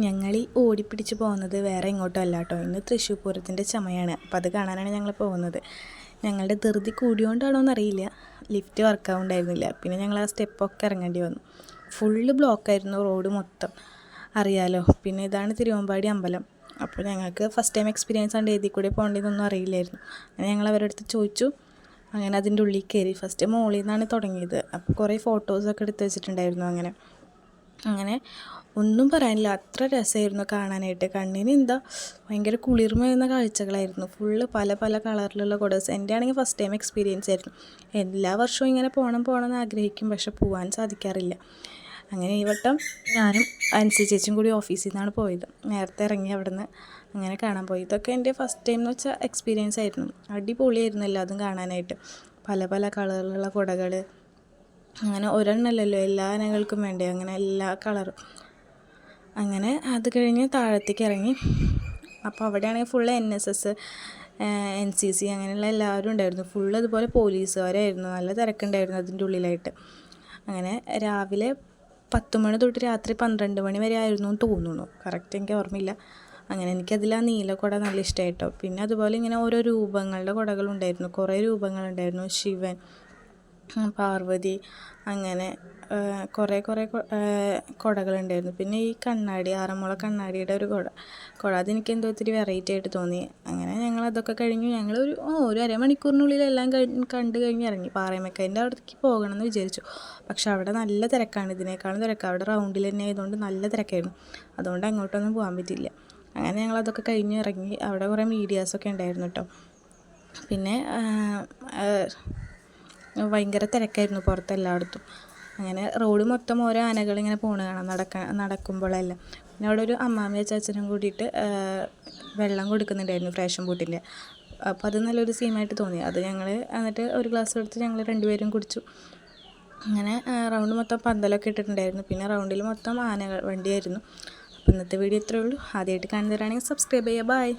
ഞങ്ങൾ ഈ ഓടിപ്പിടിച്ച് പോകുന്നത് വേറെ എങ്ങോട്ടും അല്ല കേട്ടോ. ഇന്ന് തൃശ്ശൂർ പൂരത്തിൻ്റെ ചമയാണ്. അപ്പോൾ അത് കാണാനാണ് ഞങ്ങൾ പോകുന്നത്. ഞങ്ങളുടെ ധൃതി കൂടിയോണ്ടാണോ എന്നറിയില്ല, ലിഫ്റ്റ് വർക്കാവുണ്ടായിരുന്നില്ല. പിന്നെ ഞങ്ങൾ ആ സ്റ്റെപ്പൊക്കെ ഇറങ്ങേണ്ടി വന്നു. ഫുള്ള് ബ്ലോക്കായിരുന്നു റോഡ് മൊത്തം, അറിയാലോ. പിന്നെ ഇതാണ് തിരുവമ്പാടി അമ്പലം. അപ്പോൾ ഞങ്ങൾക്ക് ഫസ്റ്റ് ടൈം എക്സ്പീരിയൻസ് ആണ്ട് എഴുതി കൂടെ പോകേണ്ടതൊന്നും അറിയില്ലായിരുന്നു. അങ്ങനെ ഞങ്ങൾ അവരുടെ അടുത്ത് ചോദിച്ചു. അങ്ങനെ അതിൻ്റെ ഉള്ളിൽ കയറി. ഫസ്റ്റ് മോളിൽ നിന്നാണ് തുടങ്ങിയത്. അപ്പോൾ കുറേ ഫോട്ടോസൊക്കെ എടുത്ത് വെച്ചിട്ടുണ്ടായിരുന്നു. അങ്ങനെ ഒന്നും പറയാനില്ല, അത്ര രസമായിരുന്നു കാണാനായിട്ട്. കണ്ണിന് എന്താ ഭയങ്കര കുളിർമയുന്ന കാഴ്ചകളായിരുന്നു. ഫുള്ള് പല പല കളറിലുള്ള കുടസ്. എൻ്റെ ആണെങ്കിൽ ഫസ്റ്റ് ടൈം എക്സ്പീരിയൻസ് ആയിരുന്നു. എല്ലാ വർഷവും ഇങ്ങനെ പോകണം എന്ന് ആഗ്രഹിക്കും, പക്ഷെ പോകാൻ സാധിക്കാറില്ല. അങ്ങനെ ഈ വട്ടം ഞാനും അൻസി ചേച്ചിയും കൂടി ഓഫീസിൽ നിന്നാണ് പോയത്. നേരത്തെ ഇറങ്ങി അവിടെ നിന്ന് അങ്ങനെ കാണാൻ പോയി. ഇതൊക്കെ എൻ്റെ ഫസ്റ്റ് ടൈം എന്ന് വെച്ചാൽ എക്സ്പീരിയൻസ് ആയിരുന്നു. അടിപൊളിയായിരുന്നു എല്ലാതും കാണാനായിട്ട്. പല പല കളറിലുള്ള കുടകൾ, അങ്ങനെ ഒരെണ്ണമല്ലല്ലോ, എല്ലാ ആനകൾക്കും വേണ്ടേ, അങ്ങനെ എല്ലാ കളറും. അങ്ങനെ അത് കഴിഞ്ഞ് താഴത്തേക്ക് ഇറങ്ങി. അപ്പോൾ അവിടെയാണെങ്കിൽ ഫുള്ള് NSS, NCC അങ്ങനെയുള്ള എല്ലാവരും ഉണ്ടായിരുന്നു. ഫുള്ള് അതുപോലെ പോലീസുകാരായിരുന്നു. നല്ല തിരക്കുണ്ടായിരുന്നു അതിൻ്റെ ഉള്ളിലായിട്ട്. അങ്ങനെ രാവിലെ 10 മണി തൊട്ട് രാത്രി 12 മണി വരെ ആയിരുന്നു എന്ന് തോന്നുന്നു, കറക്റ്റ് എനിക്ക് ഓർമ്മയില്ല. അങ്ങനെ എനിക്കതിൽ ആ നീല കുട നല്ല ഇഷ്ടമായിട്ടോ. പിന്നെ അതുപോലെ ഇങ്ങനെ ഓരോ രൂപങ്ങളുടെ കുടകളുണ്ടായിരുന്നു. കുറേ രൂപങ്ങളുണ്ടായിരുന്നു. ശിവൻ, പാർവതി, അങ്ങനെ കുറേ കുടകളുണ്ടായിരുന്നു. പിന്നെ ഈ കണ്ണാടി, ആറന്മുള കണ്ണാടിയുടെ ഒരു കുട അതെനിക്ക് എന്തോ ഒത്തിരി വെറൈറ്റി ആയിട്ട് തോന്നി. അങ്ങനെ ഞങ്ങളതൊക്കെ കഴിഞ്ഞു. ഒരു അരമണിക്കൂറിനുള്ളിൽ എല്ലാം കണ്ടു കഴിഞ്ഞ് ഇറങ്ങി. പാറയമേക്കായൻ്റെ അവിടേക്ക് പോകണമെന്ന് വിചാരിച്ചു, പക്ഷെ അവിടെ നല്ല തിരക്കാണ്, ഇതിനേക്കാളും തിരക്കാണ്. അവിടെ റൗണ്ടിൽ തന്നെ ആയതുകൊണ്ട് നല്ല തിരക്കായിരുന്നു. അതുകൊണ്ട് അങ്ങോട്ടൊന്നും പോകാൻ പറ്റില്ല. അങ്ങനെ ഞങ്ങളതൊക്കെ കഴിഞ്ഞ് ഇറങ്ങി. അവിടെ കുറേ മീഡിയാസൊക്കെ ഉണ്ടായിരുന്നു കേട്ടോ. പിന്നെ ഭയങ്കര തിരക്കായിരുന്നു പുറത്ത് എല്ലായിടത്തും. അങ്ങനെ റോഡ് മൊത്തം ഓരോ ആനകളിങ്ങനെ പോണ കാണാം നടക്കുമ്പോഴെല്ലാം. പിന്നെ അവിടെ ഒരു അമ്മാമ്മ ചാച്ചനും കൂടിയിട്ട് വെള്ളം കൊടുക്കുന്നുണ്ടായിരുന്നു, ഫ്രേഷൻ ബൂട്ടിൻ്റെ. അപ്പോൾ അത് നല്ലൊരു സീനായിട്ട് തോന്നി. അത് ഞങ്ങൾ എന്നിട്ട് ഒരു ഗ്ലാസ് എടുത്ത് ഞങ്ങൾ രണ്ടുപേരും കുടിച്ചു. അങ്ങനെ റൗണ്ട് മൊത്തം പന്തലൊക്കെ ഇട്ടിട്ടുണ്ടായിരുന്നു. പിന്നെ റൗണ്ടിൽ മൊത്തം ആനകൾ വണ്ടിയായിരുന്നു. അപ്പോൾ ഇന്നത്തെ വീഡിയോ ഇത്രയേ ഉള്ളൂ. ആദ്യമായിട്ട് കാണുന്നവരാണെങ്കിൽ സബ്സ്ക്രൈബ് ചെയ്യുക. ബൈ.